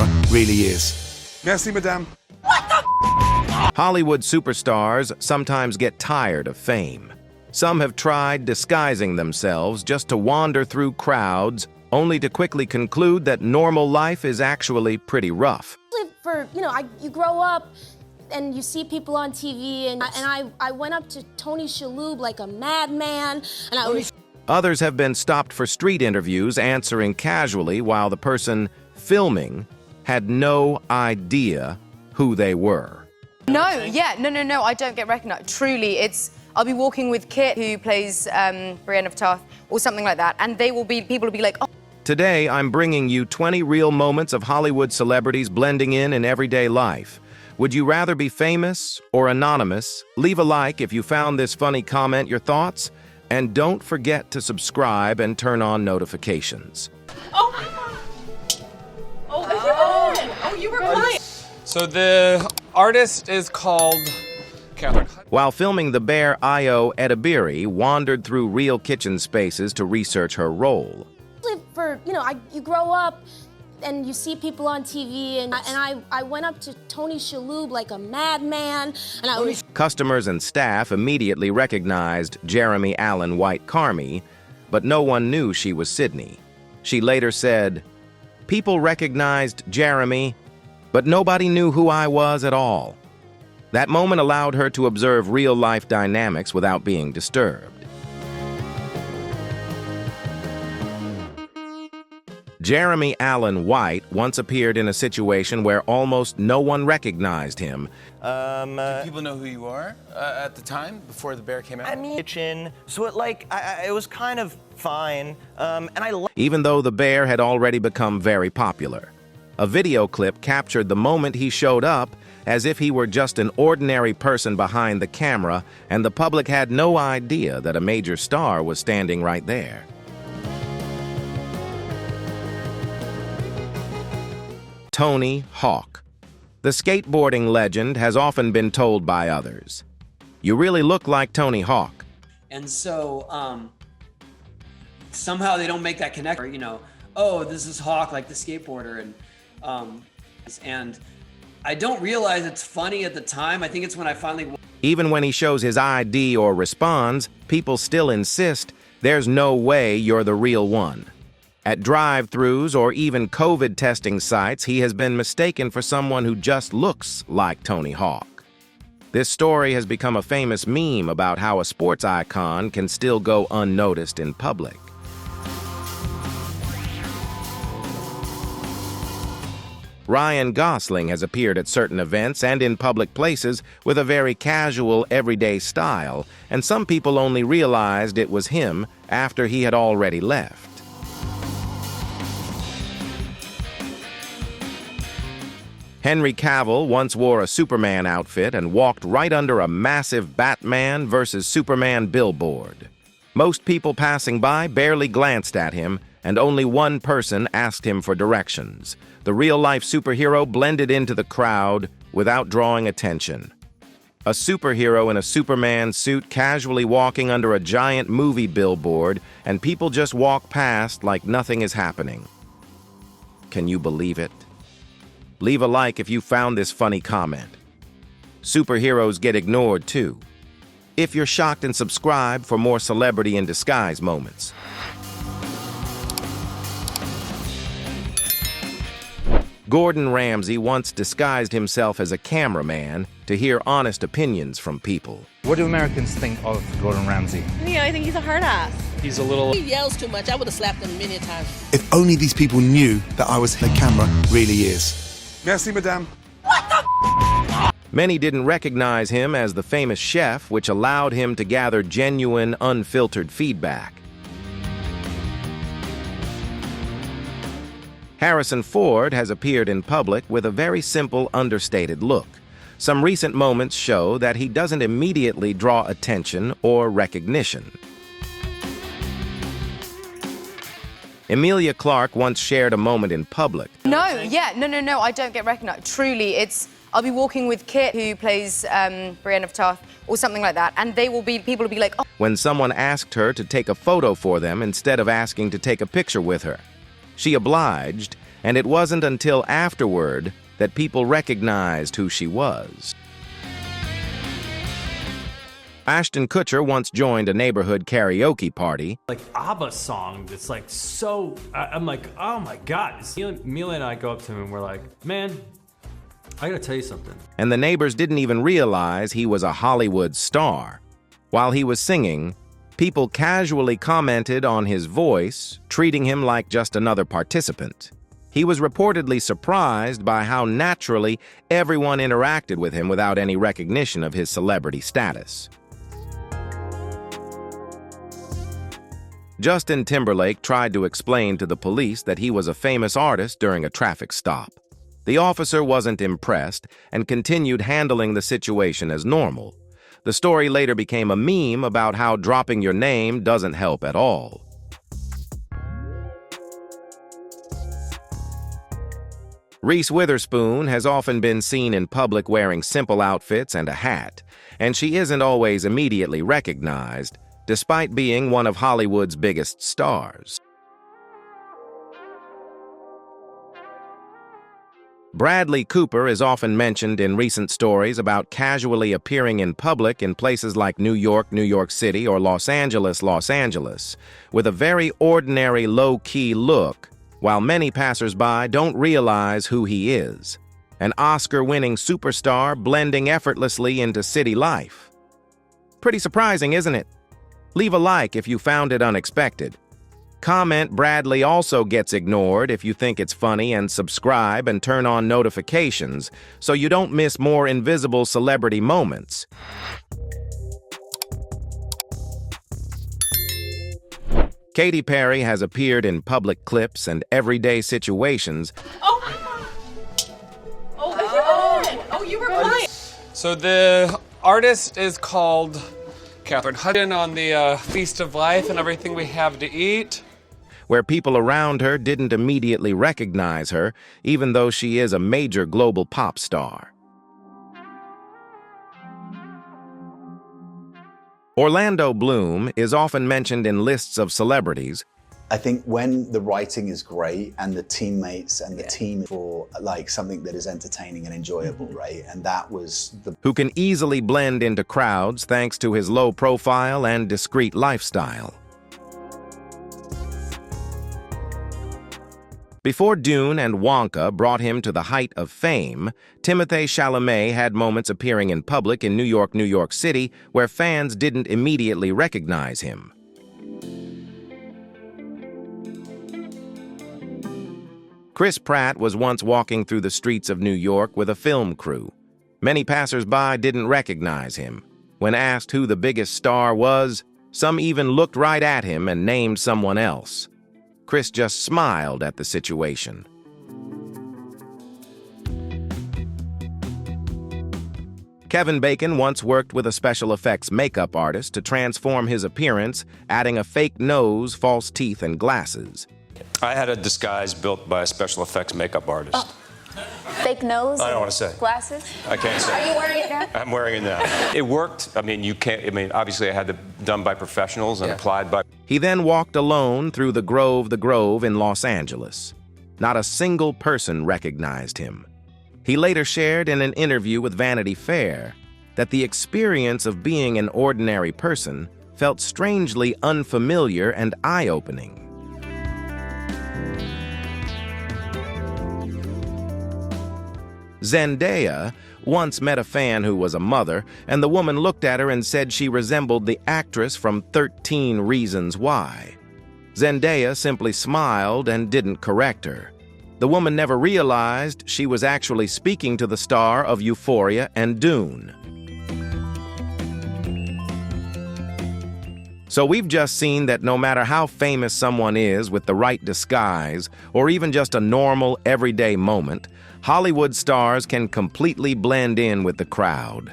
camera really is. Merci, madame. Hollywood superstars sometimes get tired of fame. Some have tried disguising themselves just to wander through crowds, only to quickly conclude that normal life is actually pretty rough. You grow up and you see people on TV, and I went up to Tony Shalhoub like a madman, and Others have been stopped for street interviews answering casually while the person filming had no idea who they were. No, I don't get recognized. Truly, I'll be walking with Kit, who plays Brienne of Tarth, or something like that, and people will be like, oh. Today, I'm bringing you 20 real moments of Hollywood celebrities blending in everyday life. Would you rather be famous or anonymous? Leave a like if you found this funny, comment your thoughts, and don't forget to subscribe and turn on notifications. You were quiet. So the artist is called Catherine. While filming The Bear, Io Edebiri wandered through real kitchen spaces to research her role. You grow up and you see people on TV, and I went up to Tony Shalhoub like a madman, and Customers and staff immediately recognized Jeremy Allen White Carmi, but no one knew she was Sydney. She later said, "People recognized Jeremy, but nobody knew who I was at all." That moment allowed her to observe real-life dynamics without being disturbed. Jeremy Allen White once appeared in a situation where almost no one recognized him. Do people know who you are at the time, before The Bear came out? I mean, kitchen, so it was kind of fine, Even though The Bear had already become very popular. A video clip captured the moment he showed up as if he were just an ordinary person behind the camera, and the public had no idea that a major star was standing right there. Tony Hawk. The skateboarding legend has often been told by others, "You really look like Tony Hawk." And so somehow they don't make that connection, oh, this is Hawk, like the skateboarder, and I don't realize it's funny at the time. I think it's when I finally... Even when he shows his ID or responds, people still insist there's no way you're the real one. At drive-thrus or even COVID testing sites, he has been mistaken for someone who just looks like Tony Hawk. This story has become a famous meme about how a sports icon can still go unnoticed in public. Ryan Gosling has appeared at certain events and in public places with a very casual, everyday style, and some people only realized it was him after he had already left. Henry Cavill once wore a Superman outfit and walked right under a massive Batman versus Superman billboard. Most people passing by barely glanced at him, and only one person asked him for directions. The real-life superhero blended into the crowd without drawing attention. A superhero in a Superman suit casually walking under a giant movie billboard, and people just walk past like nothing is happening. Can you believe it? Leave a like if you found this funny comment. Superheroes get ignored too. If you're shocked, and subscribe for more celebrity in disguise moments. Gordon Ramsay once disguised himself as a cameraman to hear honest opinions from people. What do Americans think of Gordon Ramsay? I think he's a hard ass. He's a little... He yells too much. I would have slapped him many times. If only these people knew that I was the camera really is. Merci, madame. Many didn't recognize him as the famous chef, which allowed him to gather genuine, unfiltered feedback. Harrison Ford has appeared in public with a very simple, understated look. Some recent moments show that he doesn't immediately draw attention or recognition. Emilia Clarke once shared a moment in public. No, I don't get recognized. Truly, I'll be walking with Kit, who plays Brienne of Tarth, or something like that, and people will be like, oh. When someone asked her to take a photo for them instead of asking to take a picture with her. She obliged and it wasn't until afterward that people recognized who she was. Ashton Kutcher once joined a neighborhood karaoke party. Like ABBA song, it's like so, I'm like, oh my God. Mila and I go up to him and we're like, man, I gotta tell you something. And the neighbors didn't even realize he was a Hollywood star. While he was singing, people casually commented on his voice, treating him like just another participant. He was reportedly surprised by how naturally everyone interacted with him without any recognition of his celebrity status. Justin Timberlake tried to explain to the police that he was a famous artist during a traffic stop. The officer wasn't impressed and continued handling the situation as normal. The story later became a meme about how dropping your name doesn't help at all. Reese Witherspoon has often been seen in public wearing simple outfits and a hat, and she isn't always immediately recognized, despite being one of Hollywood's biggest stars. Bradley Cooper is often mentioned in recent stories about casually appearing in public in places like New York City, or Los Angeles, with a very ordinary low-key look, while many passersby don't realize who he is, an Oscar-winning superstar blending effortlessly into city life. Pretty surprising, isn't it? Leave a like if you found it unexpected. Comment Bradley also gets ignored if you think it's funny, and subscribe and turn on notifications so you don't miss more invisible celebrity moments. Katy Perry has appeared in public clips and everyday situations. You were fine. So the artist is called Catherine Hudson on the Feast of Life and everything we have to eat, where people around her didn't immediately recognize her, even though she is a major global pop star. Orlando Bloom is often mentioned in lists of celebrities. I think when the writing is great and the teammates and the team for like something that is entertaining and enjoyable, right? And that was the... who can easily blend into crowds thanks to his low profile and discreet lifestyle. Before Dune and Wonka brought him to the height of fame, Timothée Chalamet had moments appearing in public in New York City, where fans didn't immediately recognize him. Chris Pratt was once walking through the streets of New York with a film crew. Many passersby didn't recognize him. When asked who the biggest star was, some even looked right at him and named someone else. Chris just smiled at the situation. Kevin Bacon once worked with a special effects makeup artist to transform his appearance, adding a fake nose, false teeth, and glasses. I had a disguise built by a special effects makeup artist. Oh. Fake nose? I don't want to say. Glasses? I can't say. Are you wearing it now? I'm wearing it now. It worked. I mean, obviously I had it done by professionals and applied by... He then walked alone through the Grove in Los Angeles. Not a single person recognized him. He later shared in an interview with Vanity Fair that the experience of being an ordinary person felt strangely unfamiliar and eye-opening. Zendaya once met a fan who was a mother, and the woman looked at her and said she resembled the actress from 13 Reasons Why. Zendaya simply smiled and didn't correct her. The woman never realized she was actually speaking to the star of Euphoria and Dune. So we've just seen that no matter how famous someone is with the right disguise, or even just a normal, everyday moment, Hollywood stars can completely blend in with the crowd.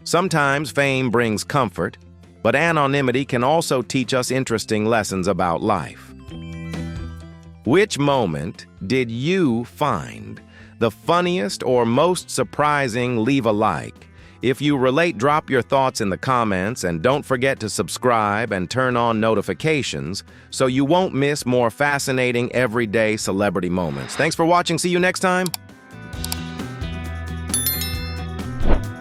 Sometimes fame brings comfort, but anonymity can also teach us interesting lessons about life. Which moment did you find the funniest or most surprising? Leave a like. If you relate, drop your thoughts in the comments, and don't forget to subscribe and turn on notifications so you won't miss more fascinating everyday celebrity moments. Thanks for watching. See you next time.